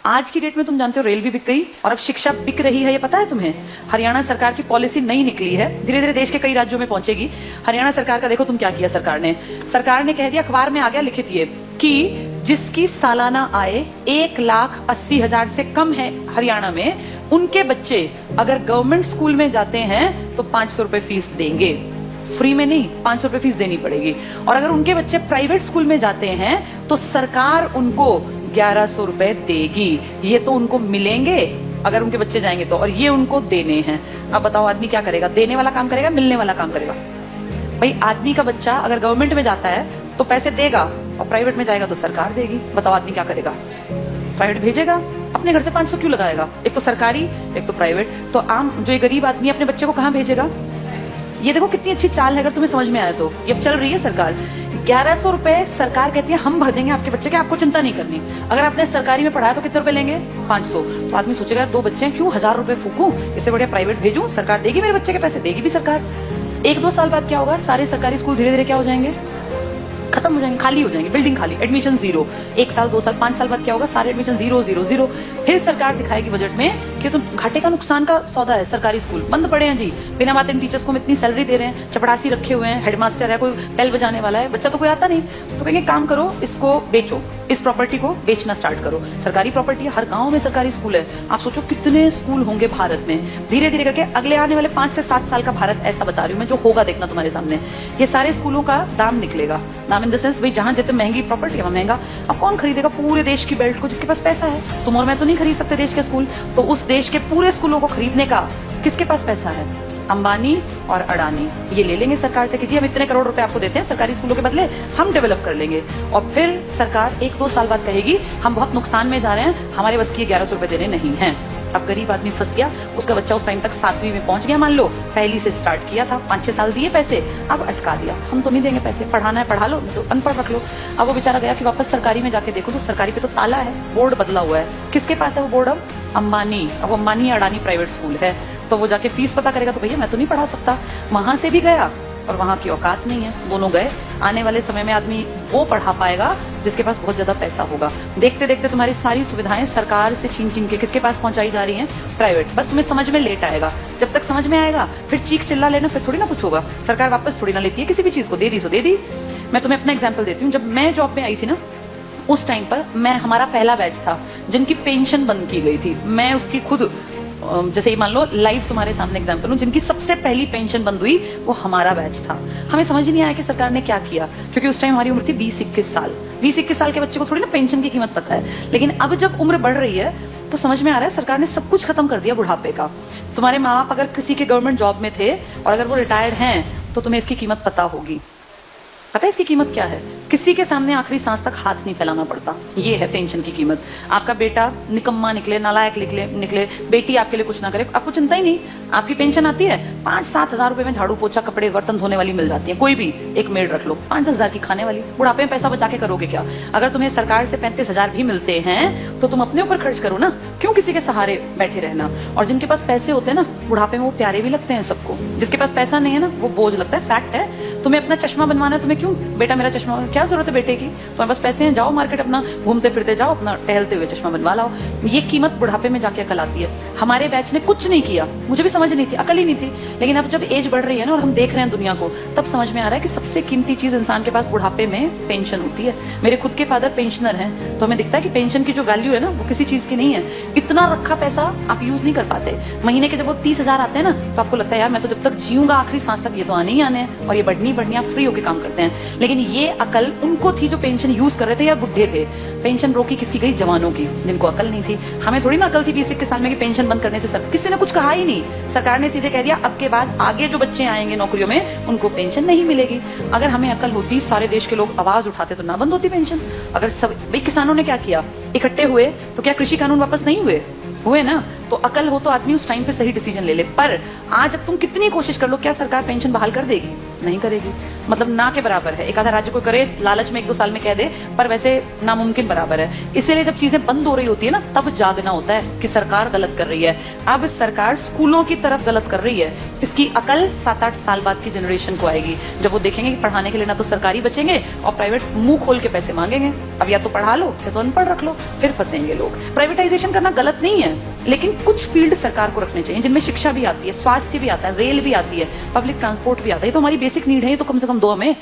आज की डेट में तुम जानते हो रेल भी बिक गई और अब शिक्षा बिक रही है, ये पता है तुम्हें? हरियाणा सरकार की पॉलिसी नई निकली है, धीरे धीरे देश के कई राज्यों में पहुंचेगी। हरियाणा सरकार का देखो तुम क्या किया। सरकार ने कह दिया, अखबार में आ गया लिखित ये कि जिसकी सालाना आय 1,80,000 से कम है हरियाणा में, उनके बच्चे अगर गवर्नमेंट स्कूल में जाते हैं तो 500 रुपए फीस देंगे। फ्री में नहीं, 500 रुपए फीस देनी पड़ेगी। और अगर उनके बच्चे प्राइवेट स्कूल में जाते हैं तो सरकार उनको 1100 रुपए देगी। ये तो उनको मिलेंगे अगर उनके बच्चे जाएंगे तो, और ये उनको देने हैं। अब बताओ आदमी क्या करेगा? देने वाला काम करेगा, मिलने वाला काम करेगा? भाई आदमी का बच्चा अगर गवर्नमेंट में जाता है तो पैसे देगा और प्राइवेट में जाएगा तो सरकार देगी। बताओ आदमी क्या करेगा? प्राइवेट भेजेगा, अपने घर से 500 क्यों लगाएगा? एक तो सरकारी, एक तो प्राइवेट। तो आम जो ये गरीब आदमी अपने बच्चे को कहाँ भेजेगा? ये देखो कितनी अच्छी चाल है, अगर तुम्हें समझ में आया तो। ये चल रही है सरकार। 1100 रुपए सरकार कहती है हम भर देंगे आपके बच्चे के, आपको चिंता नहीं करनी। अगर आपने सरकारी में पढ़ाया तो कितने रुपए लेंगे? 500। तो आदमी सोचेगा 2 बच्चे हैं, क्यों 1000 रुपए फूकूं, इससे बढ़िया प्राइवेट भेजूं, सरकार देगी मेरे बच्चे के पैसे, देगी भी सरकार। 1-2 साल बाद क्या होगा? सारे सरकारी स्कूल धीरे धीरे क्या हो जाएंगे? खत्म हो जाएंगे, खाली हो जाएंगे, बिल्डिंग खाली, एडमिशन 0। 1 साल 2 साल 5 साल बाद क्या होगा? सारे एडमिशन 0 0 0। फिर सरकार दिखाएगी बजट में कि तुम घाटे का नुकसान का सौदा है, सरकारी स्कूल बंद पड़े हैं जी, बिना बात इन टीचर्स को हम इतनी सैलरी दे रहे हैं, चपड़ासी रखे हुए हैं, हेडमास्टर है, कोई बेल बजाने वाला है, बच्चा तो कोई आता नहीं। तो कहेंगे काम करो, इसको बेचो, इस प्रॉपर्टी को बेचना स्टार्ट करो। सरकारी प्रॉपर्टी है, हर गांव में सरकारी स्कूल है। आप सोचो कितने स्कूल होंगे भारत में। धीरे धीरे करके अगले आने वाले 5 से 7 साल का भारत ऐसा बता रही हूँ मैं, जो होगा देखना तुम्हारे सामने। ये सारे स्कूलों का दाम निकलेगा। दाम इन द सेंस, भाई जहां जितने महंगी प्रॉपर्टी है महंगा। अब कौन खरीदेगा पूरे देश की बेल्ट को? जिसके पास पैसा है। तुम और मैं तो नहीं खरीद सकते देश के स्कूल, तो उस देश के पूरे स्कूलों को खरीदने का किसके पास पैसा है? अंबानी और अडानी ये ले लेंगे सरकार से कि जी हम इतने करोड़ रुपए आपको देते हैं सरकारी स्कूलों के बदले, हम डेवलप कर लेंगे। और फिर सरकार 1-2 साल बाद कहेगी हम बहुत नुकसान में जा रहे हैं, हमारे बस की 1100 रुपए देने नहीं है। अब गरीब आदमी फंस गया, उसका बच्चा उस टाइम तक 7वीं में पहुंच गया, मान लो पहली से स्टार्ट किया था, 5-6 साल दिए पैसे, अब अटका दिया, हम तो नहीं देंगे पैसे, पढ़ाना है पढ़ा लो, तो अनपढ़ रख लो। अब वो बेचारा गया कि वापस सरकारी में जाके देखो तो सरकारी पे तो ताला है, बोर्ड बदला हुआ है। किसके पास है वो बोर्ड? अब अंबानी। अब अंबानी अडानी प्राइवेट स्कूल है, तो वो जाके फीस पता करेगा तो भैया मैं तो नहीं पढ़ा सकता। वहां से भी गया और वहां की औकात नहीं है, दोनों गए। आने वाले समय में आदमी वो पढ़ा पाएगा जिसके पास बहुत ज्यादा पैसा होगा। देखते देखते तुम्हारी सारी सुविधाएं सरकार से छीन छीन के किसके पास पहुंचाई जा रही हैं? प्राइवेट। बस तुम्हें समझ में लेट आएगा, जब तक समझ में आएगा फिर चीख चिल्ला लेना, फिर थोड़ी ना कुछ होगा। सरकार वापस थोड़ी ना लेती है किसी भी चीज को, दे दी सो दे दी। मैं तुम्हें अपना एग्जाम्पल देती हूँ। जब मैं जॉब में आई थी ना, उस टाइम पर हमारा पहला बैच था जिनकी पेंशन बंद की गई थी। मैं उसकी खुद, जैसे ही मान लो लाइव तुम्हारे सामने एग्जांपल हूं, जिनकी सबसे पहली पेंशन बंद हुई वो हमारा बैच था। हमें समझ ही नहीं आया कि सरकार ने क्या किया, क्योंकि उस टाइम हमारी उम्र थी 20-21 साल। 20-21 साल के बच्चे को थोड़ी ना पेंशन की कीमत पता है। लेकिन अब जब उम्र बढ़ रही है तो समझ में आ रहा है सरकार ने सब कुछ खत्म कर दिया बुढ़ापे का। तुम्हारे माँ बाप अगर किसी के गवर्नमेंट जॉब में थे और अगर वो रिटायर्ड हैं तो तुम्हें इसकी कीमत पता होगी। पता है इसकी कीमत क्या है? किसी के सामने आखिरी सांस तक हाथ नहीं फैलाना पड़ता। ये है पेंशन की कीमत। आपका बेटा निकम्मा निकले, नालायक निकले, बेटी आपके लिए कुछ ना करे, आपको चिंता ही नहीं। आपकी पेंशन आती है, 5-7 हजार रुपए में झाड़ू पोछा कपड़े बर्तन धोने वाली मिल जाती है। कोई भी एक मेड रख लो, 5-10 हजार की खाने वाली। बुढ़ापे में पैसा बचा के करोगे क्या? अगर तुम्हें सरकार से 35 हजार भी मिलते हैं तो तुम अपने ऊपर खर्च करो ना, क्यों किसी के सहारे बैठे रहना? और जिनके पास पैसे होते हैं ना, बुढ़ापे में वो प्यारे भी लगते हैं सबको। जिसके पास पैसा नहीं है ना, वो बोझ लगता है। फैक्ट है। तुम्हें अपना चश्मा बनवाना है, तुम्हें क्यों बेटा मेरा चश्मा, क्या जरूरत है बेटे की? तुम्हारे पास पैसे हैं, जाओ मार्केट, अपना घूमते फिरते जाओ, अपना टहलते हुए चश्मा बनवा लाओ। ये कीमत बुढ़ापे में जाके अकल आती है। हमारे बैच ने कुछ नहीं किया, मुझे भी समझ नहीं थी, अकल ही नहीं थी। लेकिन अब जब एज बढ़ रही है ना और हम देख रहे हैं दुनिया को, तब समझ में आ रहा है कि सबसे कीमती चीज इंसान के पास बुढ़ापे में पेंशन होती है। मेरे खुद के फादर पेंशनर हैं, तो हमें दिखता है कि पेंशन की जो वैल्यू है ना वो किसी चीज की नहीं है। इतना रखा पैसा आप यूज नहीं कर पाते। महीने के जब वो 30 हजार आते हैं ना, तो आपको लगता है यार मैं तो जब तक जीऊंगा आखिरी सांस तक ये तो आने ही आने हैं, और ये बढ़नी आप फ्री होकर काम करते हैं। लेकिन ये अकल उनको थी जो पेंशन यूज कर रहे थे या बुढ़े थे। पेंशन रोकी किसकी गई? जवानों की, जिनको अकल नहीं थी। हमें थोड़ी ना अकल थी 20-21 साल में कि पेंशन बंद करने से किसी ने कुछ कहा ही नहीं। सरकार ने सीधे कह दिया अब के बाद आगे जो बच्चे आएंगे नौकरियों में उनको पेंशन नहीं मिलेगी। अगर हमें अकल होती, सारे देश के लोग आवाज उठाते तो ना बंद होती पेंशन। अगर सब भाई किसानों ने क्या किया, इकट्ठे हुए तो क्या कृषि कानून वापस नहीं हुए ना? तो अकल हो तो आदमी उस टाइम पे सही डिसीजन ले ले। पर आज अब तुम कितनी कोशिश कर लो, क्या सरकार पेंशन बहाल कर देगी? नहीं करेगी। मतलब ना के बराबर है। एक आधा राज्य को करे, लालच में 1-2 साल में कह दे, पर वैसे नामुमकिन बराबर है। इसीलिए जब चीजें बंद हो रही होती है ना, तब जागना होता है कि सरकार गलत कर रही है। अब सरकार स्कूलों की तरफ गलत कर रही है। इसकी अकल 7-8 साल बाद की जनरेशन को आएगी, जब वो देखेंगे कि पढ़ाने के लिए ना तो सरकारी बचेंगे और प्राइवेट मुंह खोल के पैसे मांगेंगे। अब या तो पढ़ा लो या तो अनपढ़ रख लो, फिर फंसेंगे लोग। प्राइवेटाइजेशन करना गलत नहीं है, लेकिन कुछ फील्ड सरकार को रखने चाहिए जिनमें शिक्षा भी आती है, स्वास्थ्य भी आता है, रेल भी आती है, पब्लिक ट्रांसपोर्ट भी आता है। ये तो हमारी बेसिक नीड है, ये तो कम से कम दो हमें।